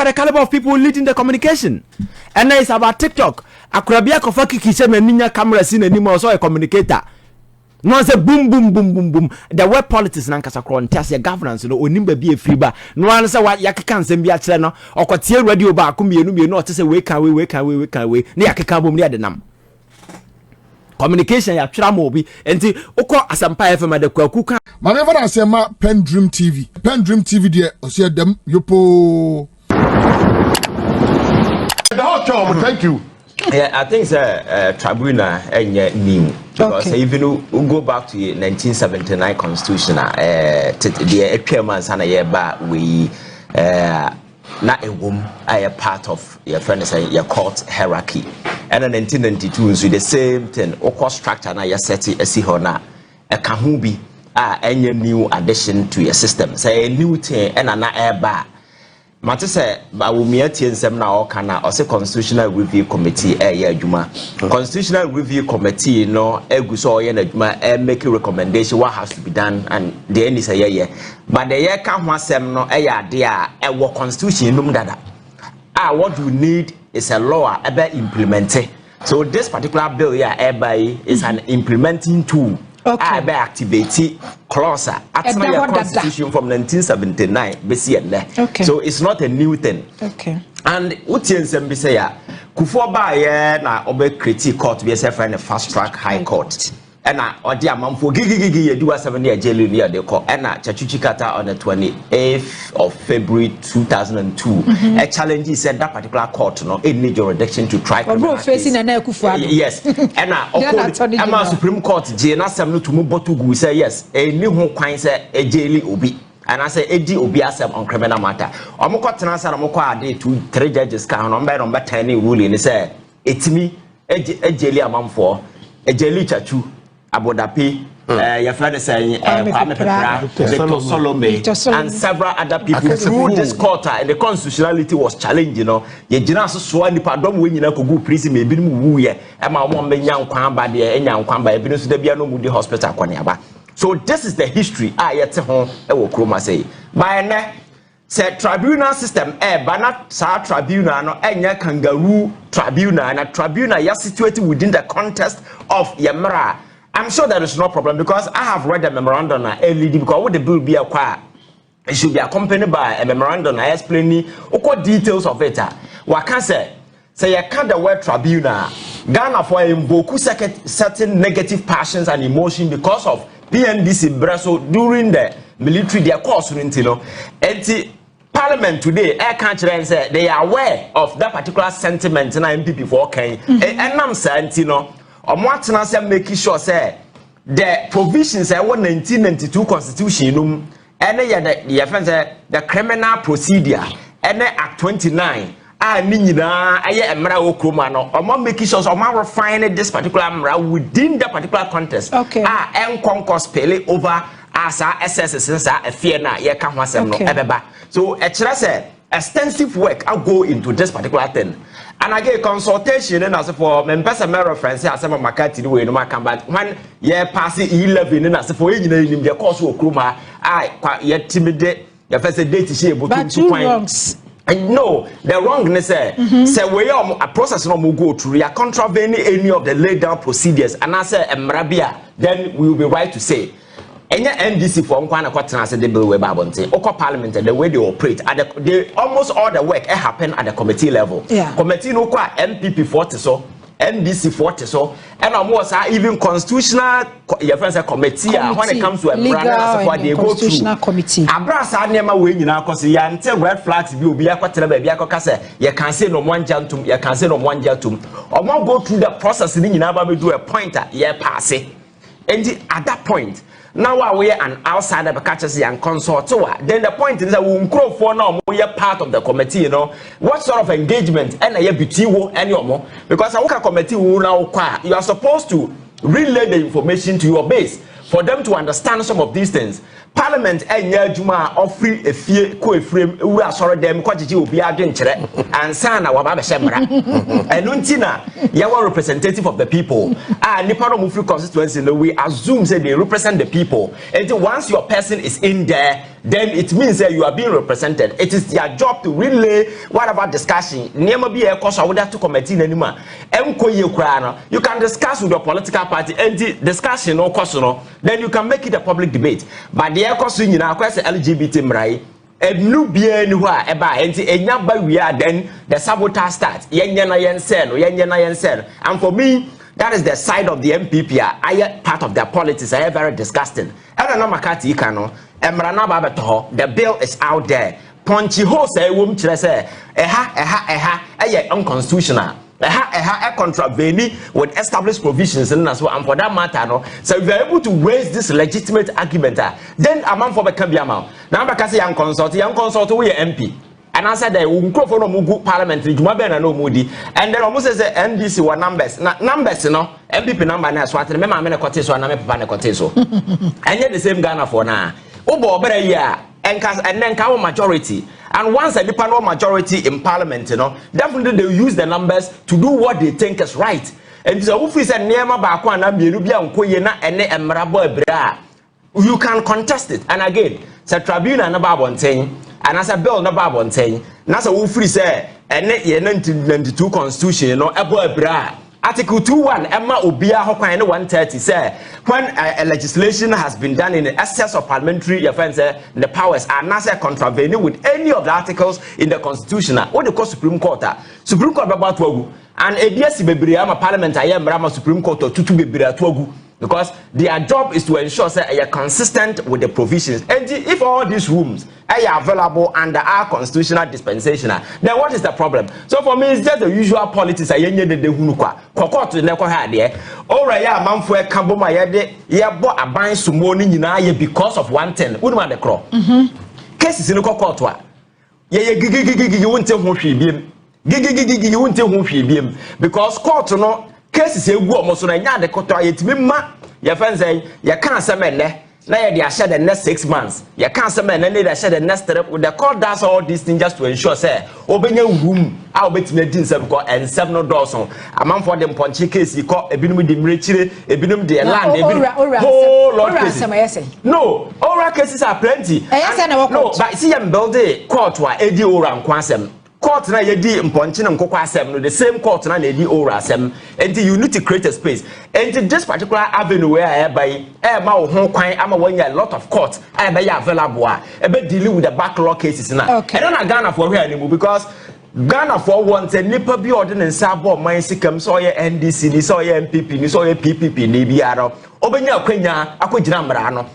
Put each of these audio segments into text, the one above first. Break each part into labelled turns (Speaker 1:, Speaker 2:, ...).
Speaker 1: at the caliber of people leading the communication. And then it's about TikTok. Akrabia kofaki kiseme ninya camera scene anymore, so a communicator. No, say boom, boom, boom, boom, boom. The web politics na nkasa kron tiase governance no onimba bi efiri ba. No an say wa yakeka nsem bi a kire no. Okotie radio ba akomienu no ote say we kan we. Na yakeka bom ni adenam. Communication ya twira mo bi. Enti ukọ Asampa FM de kwaku kan.
Speaker 2: Ma never na say ma PENDREAM TV. PENDREAM TV there o say dem yopo.
Speaker 3: Thank you.
Speaker 4: Yeah, I think tribunal new because even we go back to 1979 constitution the chairman sana yeba we na a woman are part of your friend say your court hierarchy and in 1992 so the same thing o structure na your set esi ho na e ka ho bi any new addition to your system say a new thing and na eba Mate say ba wo miatie nsem na o kana o se constitutional review committee ya adwuma constitutional review committee no eguso o ye na adwuma make a recommendation what has to be done and the end is a year but the year ka ho asem no ya ade a wo constitution num dada what you need is a law about implementing so this particular bill here is an implementing tool. I be activate clause at the constitution from 1979 BC. So it's not a new thing. And what you say ya kufo ba ye na obe critique court be say friend fast track high court. And odi amamfo gigigigi ye do 7 year jail near the court. And Chachuchi Kata on the 28th of February 2002. A challenge said that particular court no any jurisdiction to try
Speaker 5: facing an
Speaker 4: yes. And Supreme Court Jena Sam to Mubotu say yes. A new kwan say a jail obi. And I say Eddie Obi asem on criminal matter. Omoko tenasa omoko ade 2-3 judges can number 10 ruling say etimi a jail amamfo a jail chachu Abodapi, your friend is saying, Solomon, and several other people through this quarter, and the constitutionality was challenged. You know, ye jinaso swani pardon when you know go prison maybe woo ye, and my one young kwamba there, and young kwamba, ebi no so there no mudi hospital kwaniaba. So this is the history. Yet home, ewo kroma say. By ne, say tribunal system, banat sa tribunal no, enya kangaroo tribunal, and a tribunal ya situated within the context of Yamara. I'm sure there is no problem because I have read the memorandum LED because what the bill be acquired, it should be accompanied by a memorandum explaining what details of it. What can say you can't the word tribunal. Ghana for invoke certain negative passions and emotion because of PNDC Bresso during the military their course and Parliament today, I can't say they are aware of that particular sentiment in NPP for okay. And I'm saying, Omwatena making sure say the provisions of 1992 constitution and the criminal procedure and Act 29 making sure so refine this particular within that particular context and concourse pele over as SSS a fear na ye ka ho asem no ebeba so say extensive work I go into this particular thing. And I get consultation and as for members of my reference, as some of my cat way no come back when ye pass 11 and as for in the course of Kruma, I quite yet timid. Your first date is able to point. And no, the wrongness say we are a process no go through ya contravening any of the laid down procedures and I say Mrabia, then we will be right to say. Any NDC for Nkwana Kwatana said the bill were babonte. Oko Parliament the way they operate they almost all the work happen at the committee level. Committee no kwa NPP 40 so, NDC 40 so, and almost even constitutional your friends a committee when it comes to a brand they go through.
Speaker 5: Committee.
Speaker 4: Abrasa nema we nyina cause ya until red flags bi obi akwatena ba bi akoka say you can say no one jantum, you can say no one jantum. Omo go through the process ni nyina ba do a pointer ye pass it. And at that point now we are an outsider catches and consort. Then the point is that we grow for now we are part of the committee, you know. What sort of engagement and a BTO and your more? Because our committee will now you are supposed to relay the information to your base for them to understand some of these things. Parliament enya adwuma ofri efie ko efrem ewura asore dem ko gigi obi adwenkyere ansa na waba be hyemra enu ntina ye were representative of the people nipa no mufri constituency no we assume say they represent the people, and once your person is in there, then it means that you are being represented. It is their job to relay whatever discussion nema be e koso woda to committee nanima enko ye kura no you can discuss with your political party and the discussion no koso no, then you can make it a public debate. But the koso nyina kwese LGBT mrai ebnu bia ni ho a eba enti enya ba wi a then the sabotage starts yenye na yense and for me that is the side of the NPP. I part of their politics. I very disgusting. I don't know Makati Ikano. The bill is out there. Punchy ho say wom chere say unconstitutional. Contravene with established provisions and so and for that matter no. So if you are able to raise this legitimate argument, then a man for the amount. Now because young consult we MP. And I said, microphone mugu parliamentary, Jumabena no moody, and then almost say NDC were numbers, numbers, MPP number na swat, remember I'm in a coteso and I'm a coteso. And yet the same Ghana for now. Obo better year, and then cover majority. And once a dependent majority in parliament, definitely they use the numbers to do what they think is right. And so if we say Nema Bakwana, Birubia, and Koyena, and Emerabo Bra, you can contest it. And again, it's a tribunal and a Babon saying. And as a bill no Bible saying, Nasa Ufri say, and 1992 constitution, bra. Article 2:1, Emma Obia Hokwane 130 say, when a legislation has been done in the excess of parliamentary offense, the powers are not contravening with any of the articles in the constitution. What the Supreme Court? Supreme Court about Twagu. And a BSC Bebriama Parliament, I am Rama Supreme Court or Tutu Bebria Twagu. Because their job is to ensure that they are consistent with the provisions. And if all these rooms are available under our constitutional dispensation, then what is the problem? So for me, it's just the usual politics. I yenye de hunukwa. Kokot neko hade. Ora ya manfwe kamboma yede yebo aban sumoni nyina ye because of one thing. Unuma de kro. Cases in kokotwa. Ye gigi wonte ho hwebiem. Gigi wonte ho hwebiem because court no cases egu omoso na nya de koto ayetimi ma ya fanzai ya kan semene na ya dey share the next 6 months ya kan semene na dey share the next trip with the court does all these things just to ensure say obenya room a obetimi din say because and 7 no dozen amam for them ponche case ko ebinum di mrechire ebinum de land ebinum whole lot cases no oral cases are plenty no but see am build court wa edi oral nkwasem court na yedi mponche na nkokwa asem no the same court na yedi oral asem and you need to create a space and this particular avenue where I buy ma wo ho kwan ama wanya a lot of court I buy available e be dealing with the backlog cases na and na Ghana for where anymore because Ghana for want a nipa bi ordinance abo man sikam so ye NDC ni so ye NPP ni so ye PPP ni biara obenya kwanya akogina mra no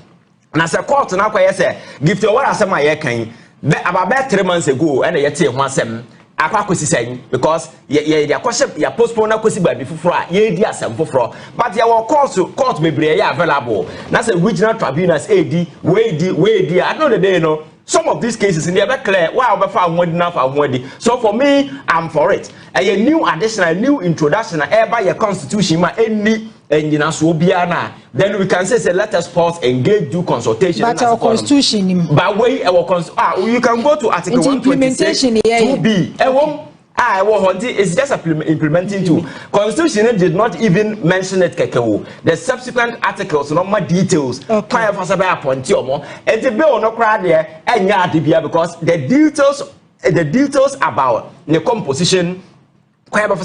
Speaker 4: na se court na kwa ye se gift your what asem aye kan about 3 months ago and yet say one sem akwakosi saying because ye akwose ya postpone akosi ba bi fufuro a ye di asem fufuro but ya wo court bebre ya available na say regional tribunals AD we I know the day no some of these cases in the be clear why obefa anwodi na fa anwodi so for me I'm for it a new additional new introduction by your constitution ma any engina so biana then we can say let us pause engage do consultation
Speaker 5: but our constitution
Speaker 4: but way our you can go to article 126 2b it's just implementing too. Constitution did not even mention it kekewo. The subsequent articles no more details and the bill no cry there because the details about the composition already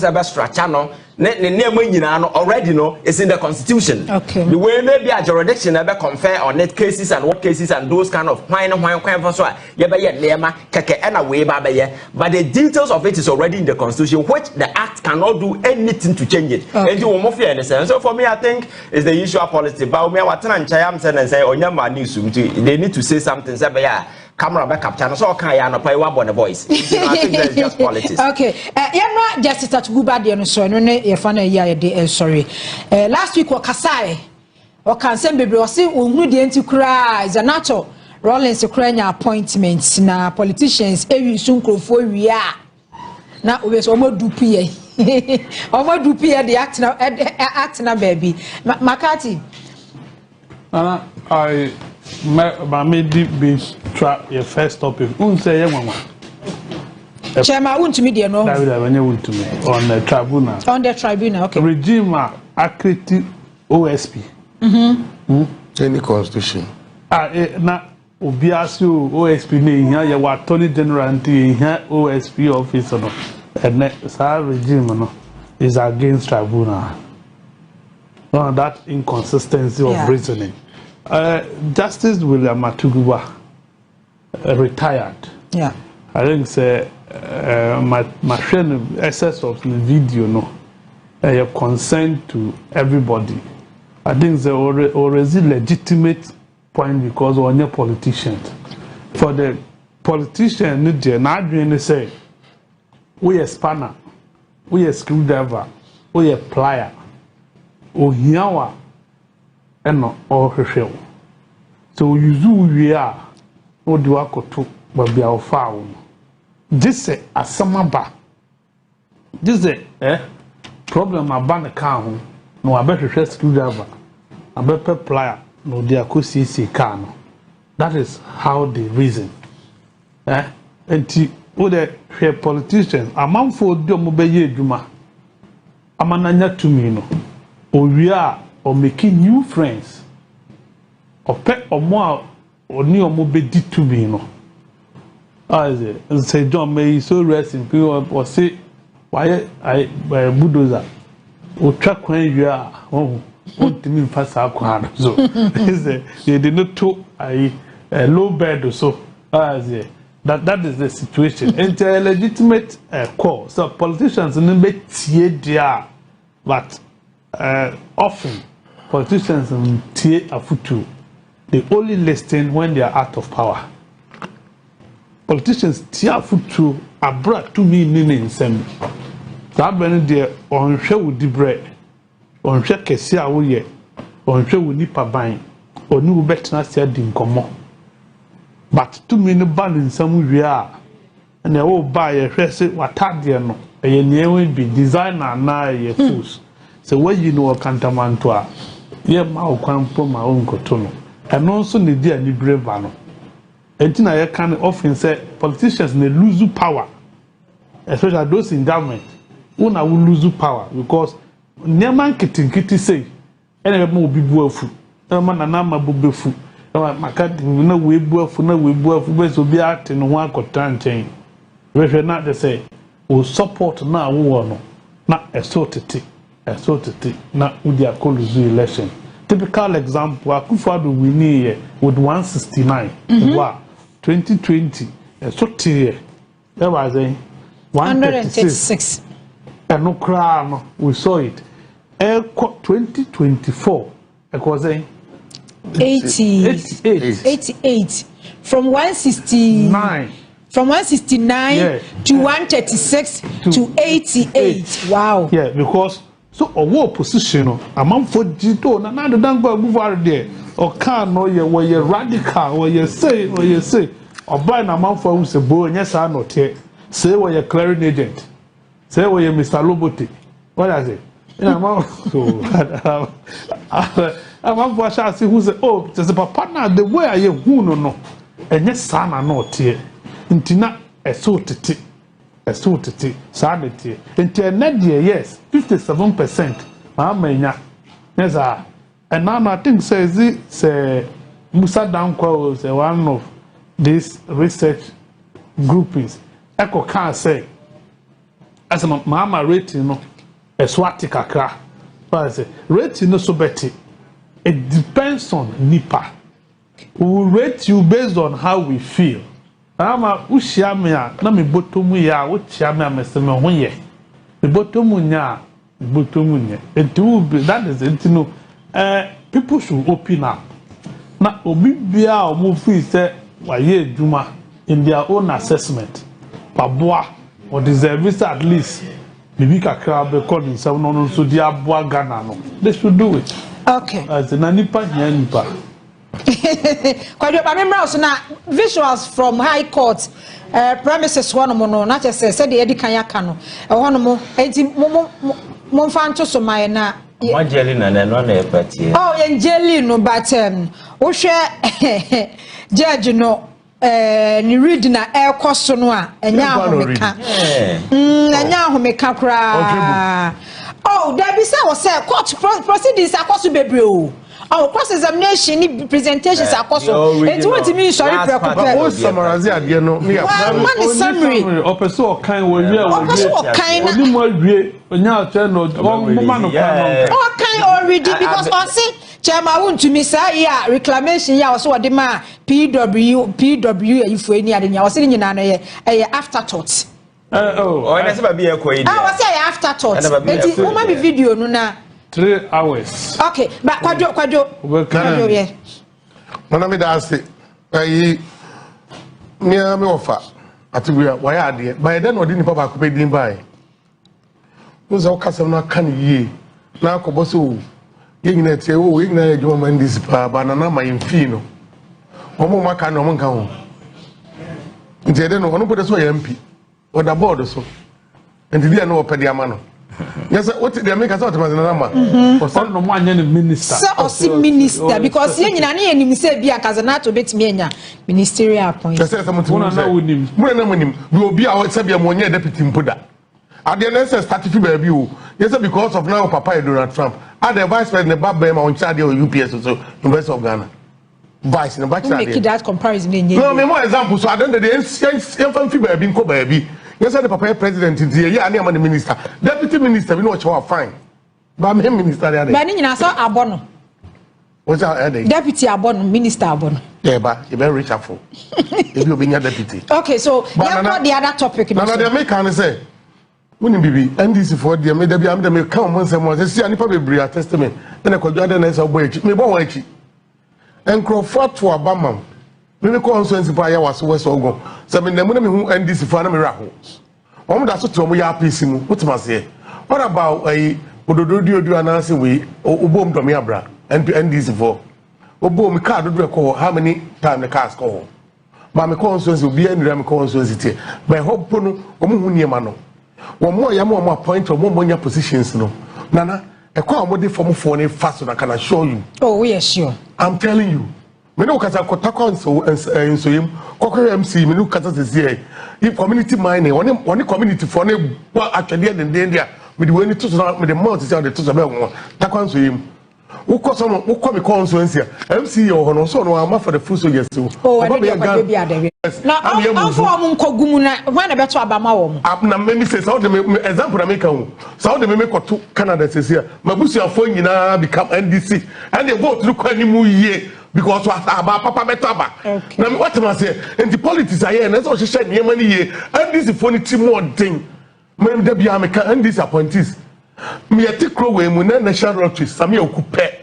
Speaker 4: know it's in the constitution. Okay. The way maybe a jurisdiction ever confer on net cases and what cases and those kind of but the details of it is already in the constitution, which the act cannot do anything to change it. Okay. So for me, I think it's the usual policy. But they need to say something. Camera backup channel so can ya no pay one the voice. I think that's just politics. Okay.
Speaker 5: Yamra just that go bad no so no ye fa na ya de sorry. Last week wakasai o kan sem bebre o se onhuru de enti kura is a natural Rollins Ukraine appointments na politicians ewi sunkrofo wi a na obeso omodupu ye. Omodupu ye the act na baby. Makati.
Speaker 6: I me be trap your first topic. Say mama.
Speaker 5: Chairman, won't me dear no.
Speaker 6: David, when you want to me on the tribunal.
Speaker 5: On the tribunal, okay.
Speaker 6: Regime accredited OSP.
Speaker 3: Any constitution.
Speaker 6: Na obiasi OSP ne here ya attorney general anti here OSP officer no. And that regime no is against tribunal. No, that inconsistency of reasoning. Justice William Matuguwa retired.
Speaker 5: Yeah.
Speaker 6: I think say my friend access of the video no consent to everybody. I think it's already legitimate point because we're not politicians. For the politician, not say we a spanner, we a screwdriver, we a plier, or hiawa, and not all her. So you do we are, what do I go to, but be our foul. This is a samaba. This is problem about the car. No, I better share screwdriver. I better plier. No, they are see car. That is how they reason. And the politicians, a man for Domobeye Juma. A man to me, no. Or we are or making new friends. Or pet or more or new mobe to me, no. As say John may so rest in peace or say why I by a bulldozer or track when you are what mean pass our quad so they did not talk a low bed or so as that is the situation and a legitimate call so politicians in the but often politicians in tie a futu they only listen when they are out of power. Politicians tia futu abra to me nini nsem that ben de onhwe wudi bre onhwe kese a wo ye onhwe woni paban oni wo betena sia di nkomo but to me no ban nsem wi a na wo ba ye hwese watade no ye newe bi designer na ye fools so when you know kantamanto a ye ma okwan po ma onkoto no eno so ne di ani breva no. Entina you can often say politicians they lose power, especially those in government. Una will lose power because neman kiti say, any more be buafu, no man and nama bubefu, no makati no we buafu, so be out in one cotton chain. We should not just say, will support now one, not a sort of not with their call election. Typical example, Akufo-Addo winning with 169. Wow. 2020, so tier. That was a 136. And no crown, we saw it. 2024, it was a
Speaker 5: 88. From 169. From 169 to 136 to 88. Wow.
Speaker 6: Yeah, because so a war position, a man for Gito, and another dango move out there. Or can no ye where you radical or you say or buy a man for who's a boy and yes I not here say where you clearing agent say where you Mr. Lobotti what is it a man for shall see who's oh there's a partner the way I who no and yes son are not here intina a sort sanity into a net year yes 57% mamma yes and now I think says Musa Dankwa was one of these research groupings. Echo can't say as a mama rating no a swati kakra. But I say rating no so better. It depends on NIPA. We will rate you based on how we feel. Ama ushiamia na mi botomu ya ushiamia meseme honye. Mi botomu nya botomu it will be that is it no. People should open up. Now, Obibia or Mufi said, why ye Juma in their own assessment. Pabua or deserve at least. Maybe Kakra calling someone so dear Boa Ghana. They should do it.
Speaker 5: Okay.
Speaker 6: As an Anipa, Yanipa.
Speaker 5: Quite I remember also now visuals from High Court. Premises one more, not just said the Eddie Kayakano. One more, 18 Monfanto so my na.
Speaker 4: One jelly and another party.
Speaker 5: Oh, and jelly no, but wo hwe judge no ni read na air cost no a enya ahomeka enya ahomeka kra oh there be say we say court proceedings akoso bebre o oh cross examination ni presentations akoso enti what mean sorry preoccupied
Speaker 3: o summarize ade no me ya
Speaker 5: one summary
Speaker 6: opeso kan wo wie
Speaker 5: oni
Speaker 6: mo wie onya che no mo ma no kan
Speaker 5: no kan already because I see Chairman won to me say ya reclamation ya so de ma PW ifo eni ade nya o se nyina no ye afterthought
Speaker 4: na se ba bi e ko yi
Speaker 5: I say afterthought enti o ma be video no na
Speaker 6: 3 hours
Speaker 5: okay but kwadwo ye
Speaker 3: Mana me da ase ayi me ofa atibua wa ya ade ba yede no de nipa ba ko be din bai uzo kasem na kan yie na akobo so yengina tie wo yengina ya joma ndisi pa banana ma yimfi no omo maka no mo nka ho ntede no ono pode so ya MP o da board so ntede no opede ama no yes what they make us out na ma
Speaker 6: for some no mo anya no minister
Speaker 5: so osi minister because yengina na yenim say bia kazanato betimi anya ministerial appointment
Speaker 3: yes na wonim mo na monim bi obi a se bia mo nya deputy mpoda ade na say start fi ba bi o yes because of now papa Donald Trump and the vice president Babem on charge of UPS so University of Ghana vice in bachelor
Speaker 5: make that comparison
Speaker 3: no me more example so I don't the enfam fi ba bi nko ba bi yes the papa president die ya na am minister deputy minister we no cho fine ba me minister there
Speaker 5: ba ni nyina so abono
Speaker 3: what's that
Speaker 5: deputy abono minister abono
Speaker 3: yeah ba you very rich afo if you be deputy
Speaker 5: okay so yeah for the other topic
Speaker 3: no the make can say woni bibi NDC for the me da bi am da me kan mo nsem mo se anipa bebre testament na kwadwa da na so boy echi me bo won echi enkrofo to abamam me ko onso nsipa ya waso weso ogo se me na me hu NDC for na me ra ho omo da so to mo ya apisi mu utima se what about odododio ananse we obom do me abra NDC for obom card do ko how many time the cars ko ba me ko onso nsi obi anira me ko onso nsi tie ba hopo no omo hu niema no One more yam appoint or more money positions no. Nana, a call more from phone fast I can assure you.
Speaker 5: Oh, yes, sure.
Speaker 3: I'm telling you. Me no kasa kotako so him kokore MC me no kasa se if community mining one community for ne actually den there me the way to me the mouth say the to so be won takwan so him wo come constituency MC yo no so no am for the full soldiers
Speaker 5: oh I be na am for am nkogumu na when na beto abama wo
Speaker 3: na me say so the example na make am so the me to Canada say here mabusuafo nyina become NDC and they vote to kwani mu yie because aba papa beto aba na what am say in the politics here na so hye niam ni yie NDC for ni team more thing me da bia me can NDC appointees me yeti krowe mu na national lottery sami okupe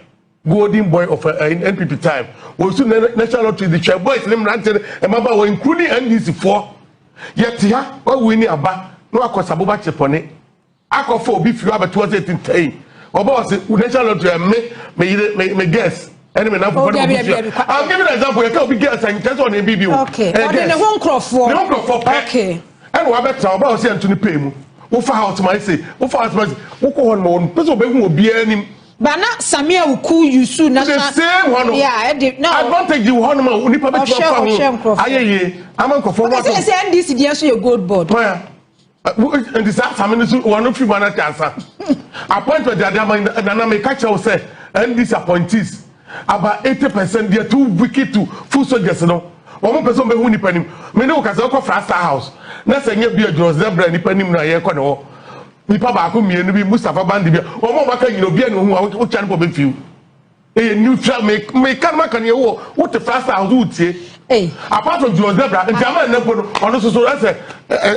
Speaker 3: golden boy of NPP time we so national lottery the chair boys lim ranted e maba we including NDC for yeti ha we win aba no akosa boba chepone akofo obi fiwa beto 1810 oba was national lottery me guess enemy na for I'll give you an example you can be guess and test on NPP
Speaker 5: okay but the one crop for okay
Speaker 3: and we better oba was Anthony pay mu wo fa house my say wo fa house my wo ko hon mo person be hu obi anim
Speaker 5: bana samia uku yusu na
Speaker 3: the same one
Speaker 5: yeah no
Speaker 3: advantage you hon ma nipa be fa ayeye amanko for what
Speaker 5: say NDC dey so your gold board
Speaker 3: and this family so one free man answer appointment the other na me catch you say NDC appointees about 80% they are too wicked to full soldiers no one person be hu nipa nim me no ka say ko Frasta house na say nya bia Jones Zebra nipa nim na ye ko ne ho nipa ba ko mienu bi Mustafa Bandi bia o mo maka nyino bia no hu o chan po be fiu e neutral me kan maka ne wo what the Frasta house wo tie apart from Jones Zebra njama na po no ono so say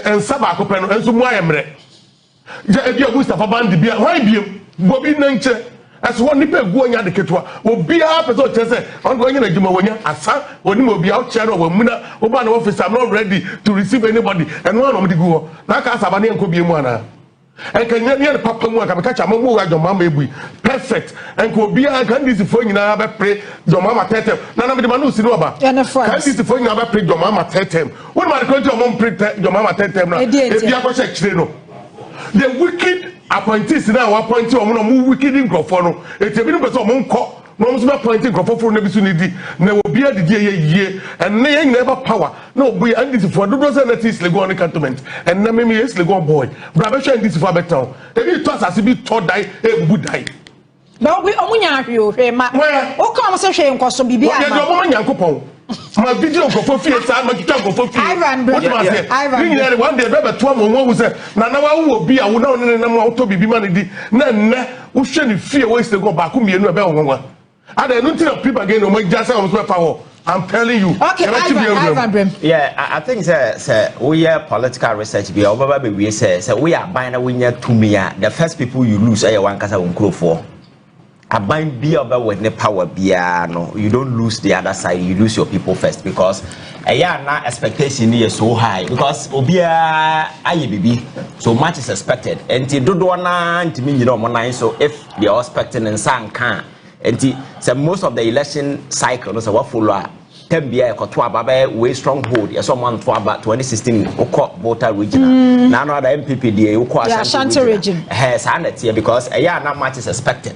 Speaker 3: en saba ko pe no enso mu ayemre ja e bia Mustafa Bandi bia why biem bobi na nche as one nipa gu onya de ketwa obi a person che say on go nyina djuma wonya asa oni mo bia o che no wamuna o ba na office I'm not ready to receive anybody and one of the go na ka asaba ne enko biem ana en kan nya papa mu aka ka cha mamu wa joma ma ebu perfect en ko obi a kan dis fo nyina ba pre joma ma tetem na me de manu si no ba kan dis fo nyina ba pre joma ma tetem won ma de ko joma pre joma ma tetem na e bia ko che kire no the wicked appointees now appointed omo no mu wicked grofo no etebi no person omo nko no must be pointing for never soon. Now be a year and never power. No, we and this for those that is Legon cantonment and Nammy is Legon boy. Brabasha and this for better. If you toss as if you thought die, it would die.
Speaker 5: No, we only have you, Rema. Oh, come say shame cause so bibi.
Speaker 3: My video for fear time, my go for fear.
Speaker 5: Ivan,
Speaker 3: Ivan. One day, Baba Twam who said, Nana will be a woman and I'm to be money. None who shouldn't fear ways to go back. Me and Rebel. I don't think people again, make just power. I'm telling you.
Speaker 5: Okay, Ivan.
Speaker 4: Yeah, I think sir, we are political research. Be over we say we are buying a winner to me. The first people you lose are one casa on crow for. A bind be about with the power no, you don't lose the other side, you lose your people first because now expectation is so high because obia IBB so much is expected and to do one to me you know so if they are expecting and some can and so most of the election cycle so what follow can be a baba way stronghold yes someone for about 2016 voter regional now the NPP the
Speaker 5: Ashanti region
Speaker 4: has here because not much is expected.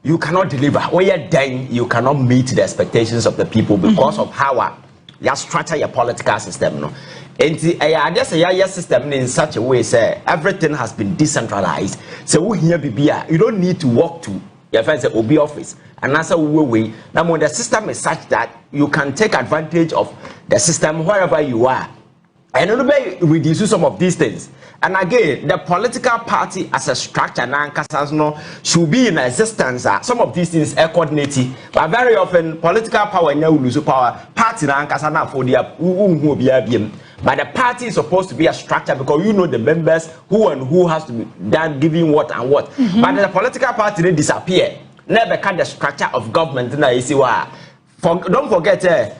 Speaker 4: You cannot deliver. When you're dying, you cannot meet the expectations of the people because of how you structure your political system. No, and just a system in such a way, say everything has been decentralized. So we here be you don't need to walk to your friends at OB office and answer way. Now when the system is such that you can take advantage of the system wherever you are, and it will reduce some of these things. And again, the political party as a structure now should be in existence. Some of these things are coordinated, but very often political power now lose power. Party now for the but the party is supposed to be a structure because you know the members who and who has to be done giving what and what. But the political party they disappear. Never can the structure of government now you see why. Don't forget.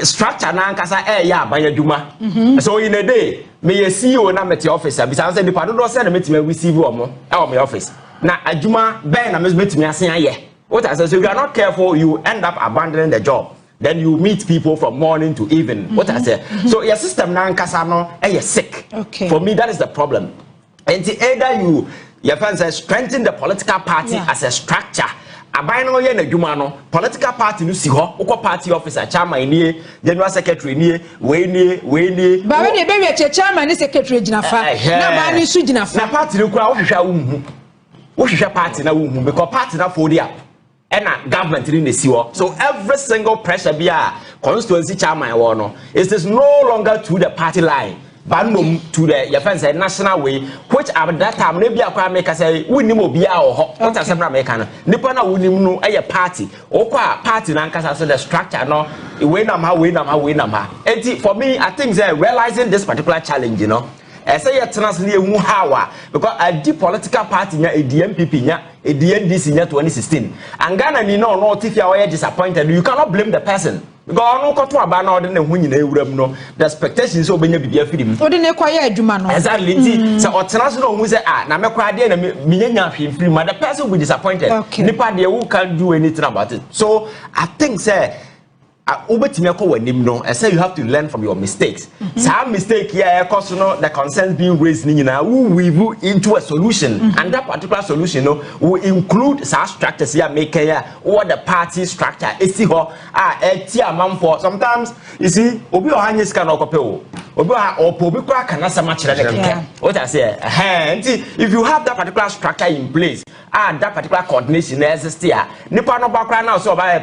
Speaker 4: Structure na nkasa ya banyaduma so in a day me CEO na meti office because say the pardon do say na meti me receive omo e my office na adwuma ben na meti me asen aye what I say so if you are not careful you end up abandoning the job then you meet people from morning to evening what I say so your system na nkasa no sick for me that is the problem and either your friends say strengthen the political party as a structure. Abino ye na dwuma no political party no si ho ukọ party officer chairman nie general secretary nie we nie
Speaker 5: ba we dey be chairman ni secretary ginafa na ba ni su ginafa
Speaker 4: na party no kura wo hwehwa party na wo hu because party na for up and government ni si ho so every single pressure bia constituency chairman wo no it is no longer to the party line but to the your friends say national way which at that time maybe akwa make say winnim obi a ho what say na make na nipa na winnim no party okwa party na nkasa so the structure no we na ma enti for me I think they realizing this particular challenge you know say you transfer ehu how because a deep political party nya NPP nya NDC nya 2016 and Ghana ni no if you are disappointed you cannot blame the person because no ko to aba na ode na hu nyina ewuram no the expectations so benya bibia firim
Speaker 5: ode ne kwa ya adwuma no
Speaker 4: exactly so otenase no hu say na mekwa de na menyanya hwemfiri ma the person will be disappointed nipa de who can't do anything about it so I think say obetimi akọ wanim no I say you have to learn from your mistakes some mistake here cause no the concerns being raised ni na we weave into a solution and that particular solution no will include some structures here make here what the party structure is ho eti amamfo sometimes you see obi ohanye ska no kope o obi obi kwa kana sama kire ne keke what I say if you have that particular structure in place that particular coordination exists here nipa no ba kwa na so ba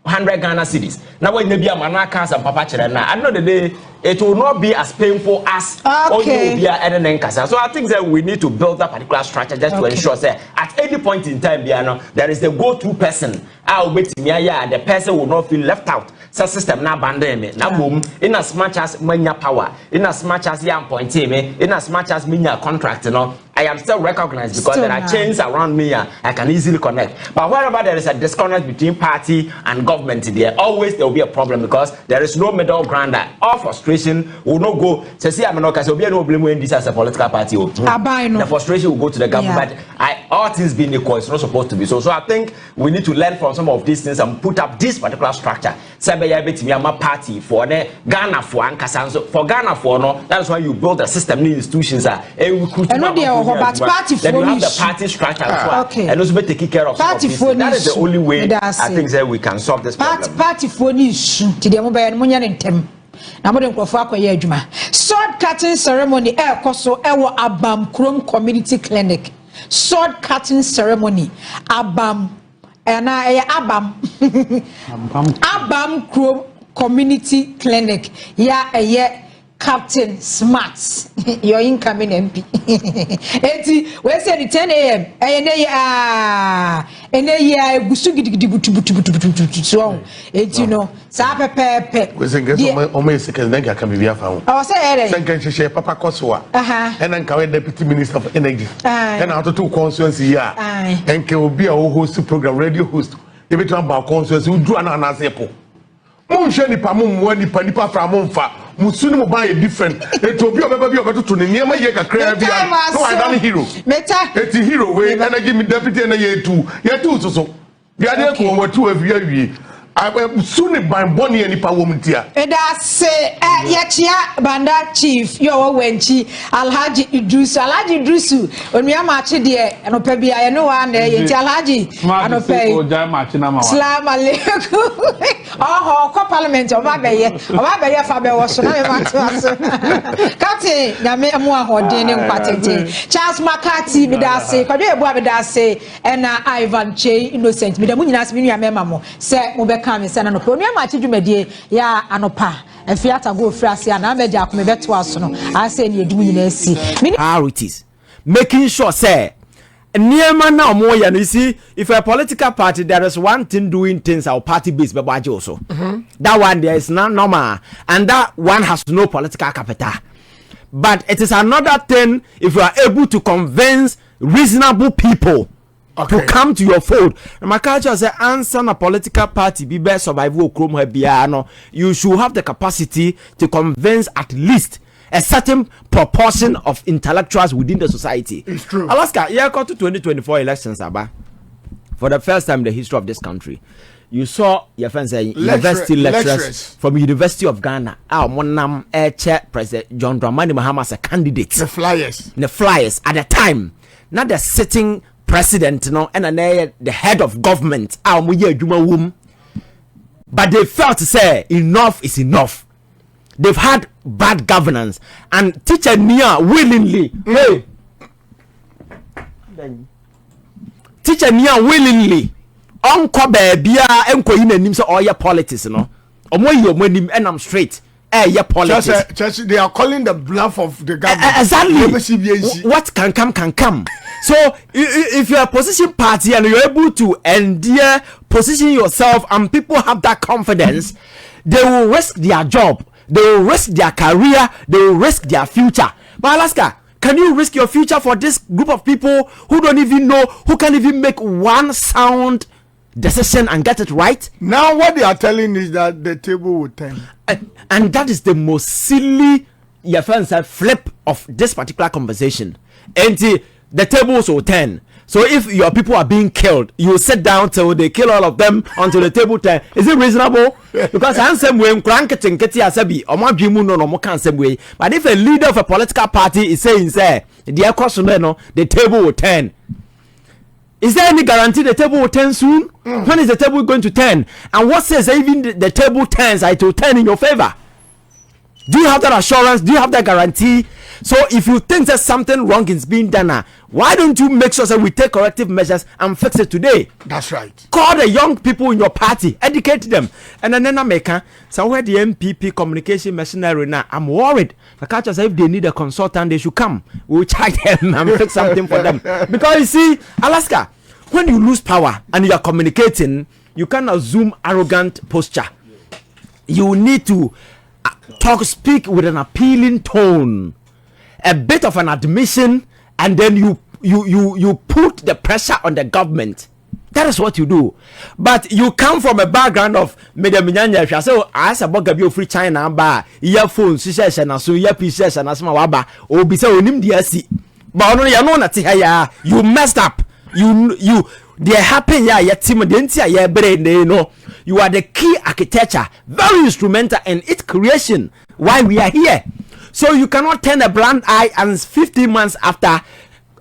Speaker 4: 100 Ghana cedis. Now when you be a manaka and papa chirena, I know the day it will not be as painful as all you be a kasa. So I think that we need to build that particular structure just to ensure that at any point in time, there is the go-to person. I'll wait me and the person will not feel left out. So system na abandon me. Now boom, in as much as mania power, in as much as young point me, in as much as minya contract, I am still recognized because there are chains around me and I can easily connect. But wherever there is a disconnect between party and government, there will be a problem because there is no middle ground. All frustration will not go. So see, I'm not going to be no blame when this as a political party. The frustration will go to the government. all things being equal, it's not supposed to be so. So I think we need to learn from some of these things and put up this particular structure. Party for Ghana for Ankasan. For Ghana for no, that's why you build a system in institutions. Then you have the party structure and also taking care of that is the only way I think that we can solve this problem.
Speaker 5: Party for this to the mobile money. Sword cutting ceremony koso ewo Abam Krom Community Clinic. Sword cutting ceremony Abam Abam Abam Krom Community Clinic. Yeah, Captain Smart, your incoming MP. We said at 10 a.m. And you know, Sapa Pepe.
Speaker 3: We say, get on second, then can be found. I was saying, can share Papa Kosua, and then come Deputy Minister of Energy, and out of 2 constituency, and can be a host program, radio host. If it's about constituency, who do an answer. Monshani Pamum, when the Panipa from Monfa, Musunu buy a different. It will be a baby of to the near my Yaka Crab. No, I don't hero. It's a hero way, and I give me deputy and a year 2. Year 2 so. The idea over 2 of year. I will soon buy Bonnie and Nipa woman here. And I say, Yachia Banda Chief, your Wenchi, Alhaji Idrusu, when we are marching there, and Opebi, I know one day, Alhaji, and Opay, Slam Alaikum. Oh, co-parliament of Abbey, Faber was so Catty, Yamua ordaining patent. Charles McCarthy, Midase, Padre Babadase, and Ivan Che, innocent, Midamunas Minia Memamo, said Mubek. Send an opinion, my children, ya anopa. And Fiat go frasi and I'm a jack me bet was no. I say you do
Speaker 1: priorities. Making sure, say, near man now more, you see, if a political party there is one thing doing things our party based by also. That one there is not normal, and that one has no political capital. But it is another thing if you are able to convince reasonable people. Okay. To come to your fold. My culture say answer a political party be best survival chrome you should have the capacity to convince at least a certain proportion of intellectuals within the society.
Speaker 2: It's true.
Speaker 1: Alaska, yeah, got to 2024 elections, Abba. For the first time in the history of this country, you saw your friends saying university lecturers from University of Ghana. Our Monam Chair President John Dramani Mahama as a candidate.
Speaker 2: The
Speaker 1: flyers at the time. Not the sitting president, no, and the head of government. But they felt to say enough is enough. They've had bad governance, and teacher Nia willingly, teacher Nia willingly, unko baby enko yin anim so oya politics no. Omo yi omo anim and I'm straight. Politics.
Speaker 2: Just, they are calling the bluff of the government.
Speaker 1: Exactly. What can come. So if you're a position party and you're able to endear, position yourself, and people have that confidence, they will risk their job, they will risk their career, they will risk their future. But Alaska, can you risk your future for this group of people who don't even know, who can't even make one sound decision and get it right?
Speaker 2: Now what they are telling is that the table will turn.
Speaker 1: And that is the most silly flip of this particular conversation. And the tables will turn. So if your people are being killed, you sit down till they kill all of them until the table turn. Is it reasonable? Because handsome way, but if a leader of a political party is saying, the table will turn. Is there any guarantee the table will turn soon? When is the table going to turn? And what says even the table turns, it will turn in your favor? Do you have that assurance? Do you have that guarantee? So if you think that something wrong is being done, why don't you make sure that we take corrective measures and fix it today?
Speaker 2: That's right.
Speaker 1: Call the young people in your party, educate them. And then I make so where the NPP communication machinery now, I'm worried. The culture says if they need a consultant, they should come. We'll check them and fix something for them. Because you see, Alaska, when you lose power and you are communicating, you cannot assume arrogant posture. You need to speak with an appealing tone, a bit of an admission, and then you put the pressure on the government. That is what you do. But you come from a background of Medaminyanya. So as a bugabio free China bar, earphones, and so earpieces and as my waba, or be so nim DSC. But you messed up. they happen yeah team the entire yeah brain no you are the key architecture, very instrumental in its creation why we are here. So you cannot turn a blind eye and 15 months after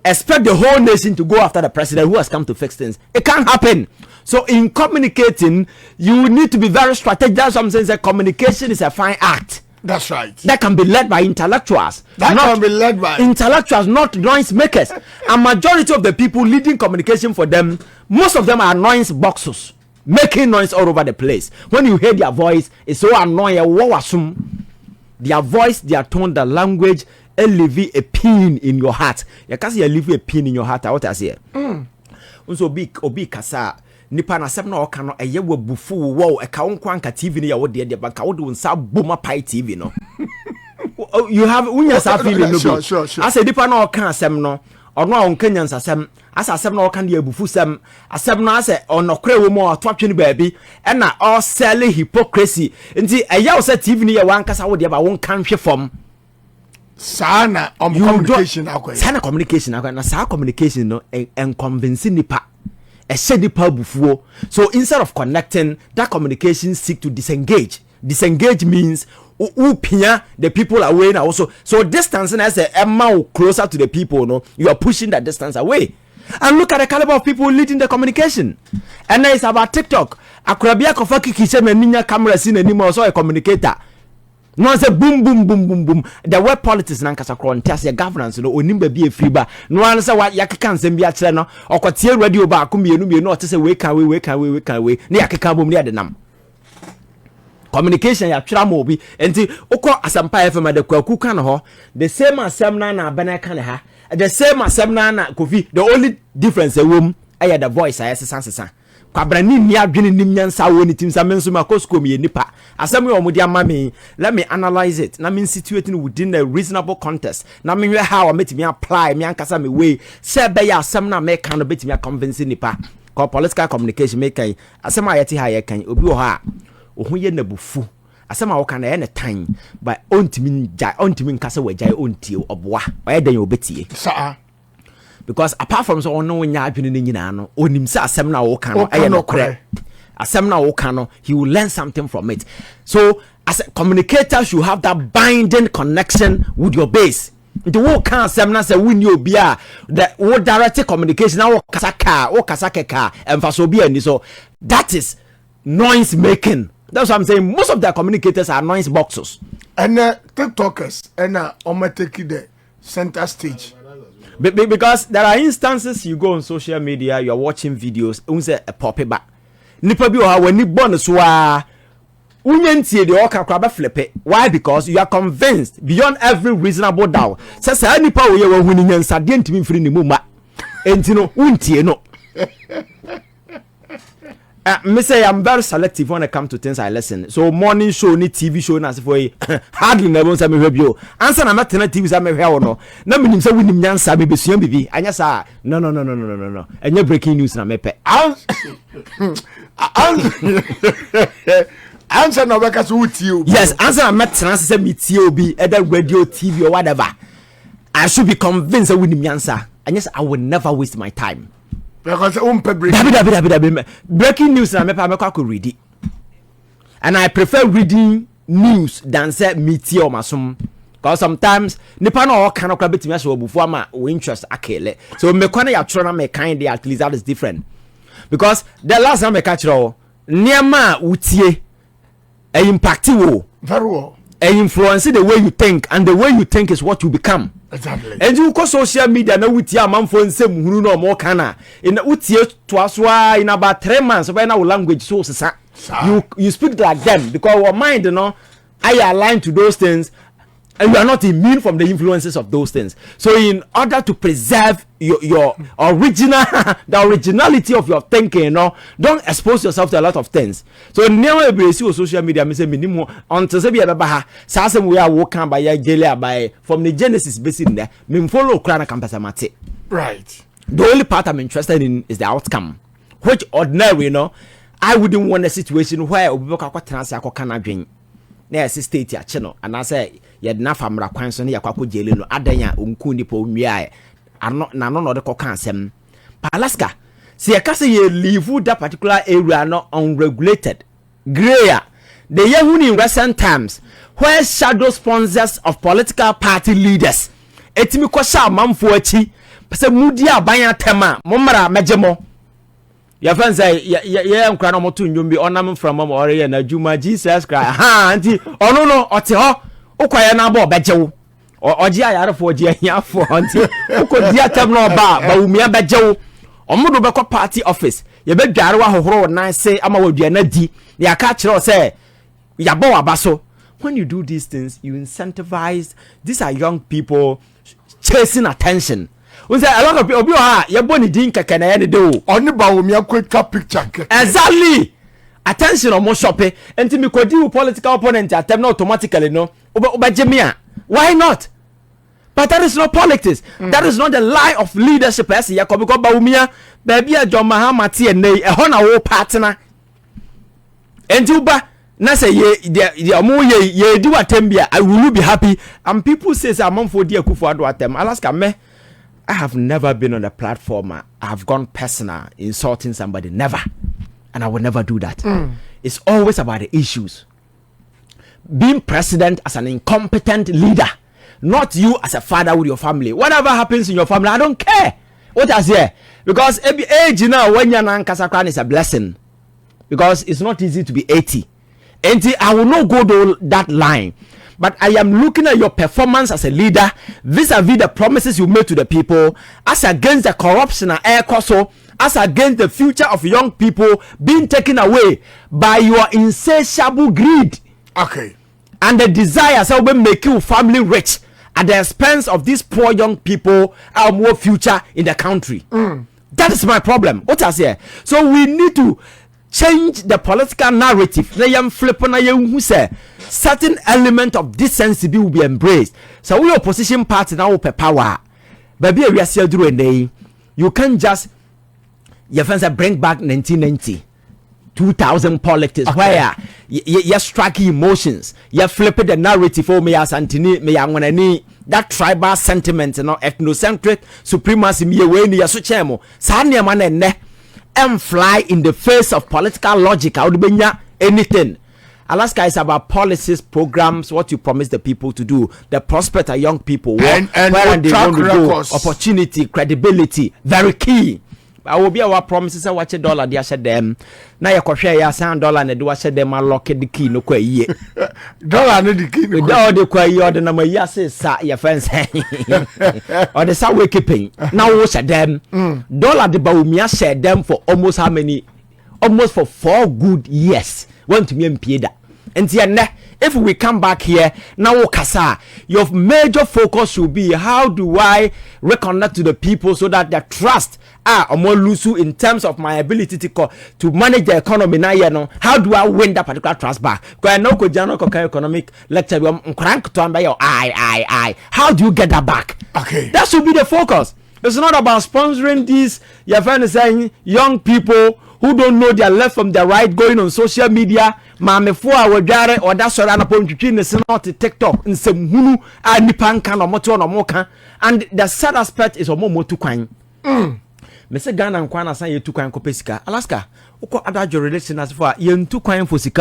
Speaker 1: expect the whole nation to go after the president who has come to fix things. It can't happen. So in communicating, you need to be very strategic. That's what I'm saying. That communication is a fine art.
Speaker 2: That's right.
Speaker 1: That can be led by intellectuals.
Speaker 2: That can be led by
Speaker 1: intellectuals, not noise makers. A majority of the people leading communication for them, most of them are noise boxers, making noise all over the place. When you hear their voice, it's so annoying. Their voice, their tone, the language, leave a pin in your heart. You can't say leave a pin in your heart. What I say? So obi kasa. Nipa na sem na oka no eye wabufu wo e ka wonko anka TV ni ya wo de banka wo de unsa boma pai TV no. You have unya sa feeling no. Sure. Asa nipa na oka asem no ono a onka nyansa sem asa asem na oka na abufu sem asem na asa onokre wo mo atwatwe ni baabi e na all sell hypocrisy nti eye wo sa TV ni ya wanka sa wo de ba won kan hwe fom
Speaker 2: sana communication akwa
Speaker 1: sana communication akwa na sa communication no en convince nipa. So instead of connecting, that communication seek to disengage. Disengage means the people away now also. So distancing as a amount closer to the people, no, you are pushing that distance away. And look at the caliber of people leading the communication. And then it's about TikTok. Akrabia kofaki kiseme ninya camera scene anymore, so a communicator. No say boom. The web politics na nkasa krontias ya governance no onimba bi efriba. No an say wa yakeka nsem bi a kire no okotie radio ba ko mienu no ote say we kan we na yakeka bom ni adenam. Communication ya twira mo bi enti ukọ asampa FM de kwaku kan ho the same asem na abana kan ha the same asem na Kofi the only difference ewom aya the voice aya sesan kwabrani ni adwene nim nyansa wo ni tim sa menso makosko me nipa asem yo mudi amame let me analyze it na me situate within a reasonable context na me hwe how metimi apply me ankasa me way se be ya asem na me kan no betimi convince nipa ko political communication me kan asem ayeti ha ye kan obi wo ha ohun ye nabufu asem a wo kan na ye ne tan by ontimi nkasa wajai ontie oboa oye dan yo betie
Speaker 2: sa
Speaker 1: because apart from so ono nya adwene ni nyina no onim se asem na wo kan no aye no kore asem na wo kan no he will learn something from it. So as a communicator should have that binding connection with your base. The wo kan asem na se wuni obi a the wo direct communication na wo kasaka ka emfaso obi ani. So that is noise making. That's what I'm saying. Most of their communicators are noise boxers
Speaker 2: and TikTokers and take the center stage.
Speaker 1: Because there are instances you go on social media, you are watching videos, unse a pop back. Nipa bi o when ni born so unyentie de oka kwaba flip. Why? Because you are convinced beyond every reasonable doubt. Say nipa wo ye wa huni nyansa de ntimi mfiri ni mu ma. Enti no untie no. Me say I'm very selective when it comes to things I listen. So morning show ni TV show na for hardly never say me hwebio. Answer na matena TV say me hwe no. Na menim say winim nyansa be besuan bibi. Anya sa. No. Anya breaking news na mepe.
Speaker 2: Answer na beka so utie.
Speaker 1: Yes, answer na matena say me tie obi either radio, TV or whatever. I should be convinced that winim nyansa. Anya say I will never waste my time.
Speaker 2: Because
Speaker 1: breaking news na me could read it. And I prefer reading news than say meteor or masum. Because sometimes nipa no all kind of bit me so before ma we interest akele. So me kwana ya tro na me kind at least that is different. Because the last time me catch ro niema utie e impact wo
Speaker 2: very well.
Speaker 1: E influence the way you think, and the way you think is what you become.
Speaker 2: Exactly.
Speaker 1: And you go social media na wuti amanfo nsem hunu no mo kana in wuti to aswa in about 3 months when our language so sesa you speak like them because your mind I align to those things and you are not immune from the influences of those things. So in order to preserve your original the originality of your thinking, don't expose yourself to a lot of things. So never be see social media me say minimum until say be aba ha say some we are working by jele by from the genesis based in there me follow krana campus mate.
Speaker 2: Right.
Speaker 1: The only part I'm interested in is the outcome, which ordinary I wouldn't want a situation where obi ka kwatena akọ adwen na yes state ya cheno and I say ye na famra kwan so na yakwa jele no adanya onku nipa onwia no de koka asem Alaska see a case ye leave that particular area not unregulated gray the year in recent times where shadow sponsors of political party leaders etimi kwasha manfo achi se mudia ban atema momra mejemo ya fanza ya nkra no moto ndwom bi onam from mama ore na juma Jesus Christ ha anti ono no ote ho ukwaye na ba obejewo oji ayarefo oji ahiafo anti ukodi atem no ba umia bejewo omodo be party office ye be dware wa hohoro nan se ama wadua na di ya ka kire o se ya bo abaso. When you do these things you incentivize these are young people chasing attention. We say a lot of people you born din keke na ye de o
Speaker 2: oni ba wo mi quick picture
Speaker 1: exactly attention or more shopping enti me kodi political opponent atem na automatically no obajemia why not? But that is not politics. That is not the lie of leadership as ya ko because baumia baby a John Mahama tie nei e ho na wo partner enti uba na say ye omo ye do atembia I will be happy and people say among for dia kufu ado atem Alaska me I have never been on a platform I have gone personal insulting somebody never and I will never do that. It's always about the issues. Being president as an incompetent leader, not you as a father with your family. Whatever happens in your family, I don't care. What I say? Because every age now when you're Nankasakran is a blessing. Because it's not easy to be 80. And I will not go to that line. But I am looking at your performance as a leader vis-a-vis the promises you made to the people, as against the corruption and air coso, as against the future of young people being taken away by your insatiable greed.
Speaker 2: Okay.
Speaker 1: And the desire to make you family rich at the expense of these poor young people our more future in the country. That is my problem. What I say? So we need to change the political narrative. Na yam flip na yam who say certain element of decency will be embraced. So we opposition party now per power. Baby we are still doing you can't just your friends bring back 1990. 2000 politics where you strike emotions, you flip the narrative for me as Antony, me yang that tribal sentiment, ethnocentric supremacy, me away near Suchemo, Sanya man and fly in the face of political logic. I would be anything. Alaska is about policies, programs, what you promise the people to do, the prospect of young people,
Speaker 2: and
Speaker 1: where they want to go, opportunity, credibility, very key. I will be our promises. I watch $1. They said them. Now you can share your $1 and do I said them unlock the key no quay ye.
Speaker 2: Dollar no the key.
Speaker 1: Without the quay or the number yes sa your friends or the sa keeping. Now watch them. Dollar the baumia said them for almost how many? Almost for 4 good years. Want to me MP that. And if we come back here now, Kasa, your major focus should be how do I reconnect to the people so that their trust more loose in terms of my ability to manage the economy now. You know, how do I win that particular trust back? Because I know economic lecture. How do you get that back?
Speaker 2: Okay,
Speaker 1: that should be the focus. It's not about sponsoring these. Your friend is saying young people who don't know their left from their right going on social media. Mamefo awodare or that sort of point not TikTok in some hunu nipan kan or moto no moka and the sad aspect is omo motu kwan. Me say Ghana nkwan asan ye tu kwan ko pesika Alaska uko adajo relation as for ye ntu kwan for sika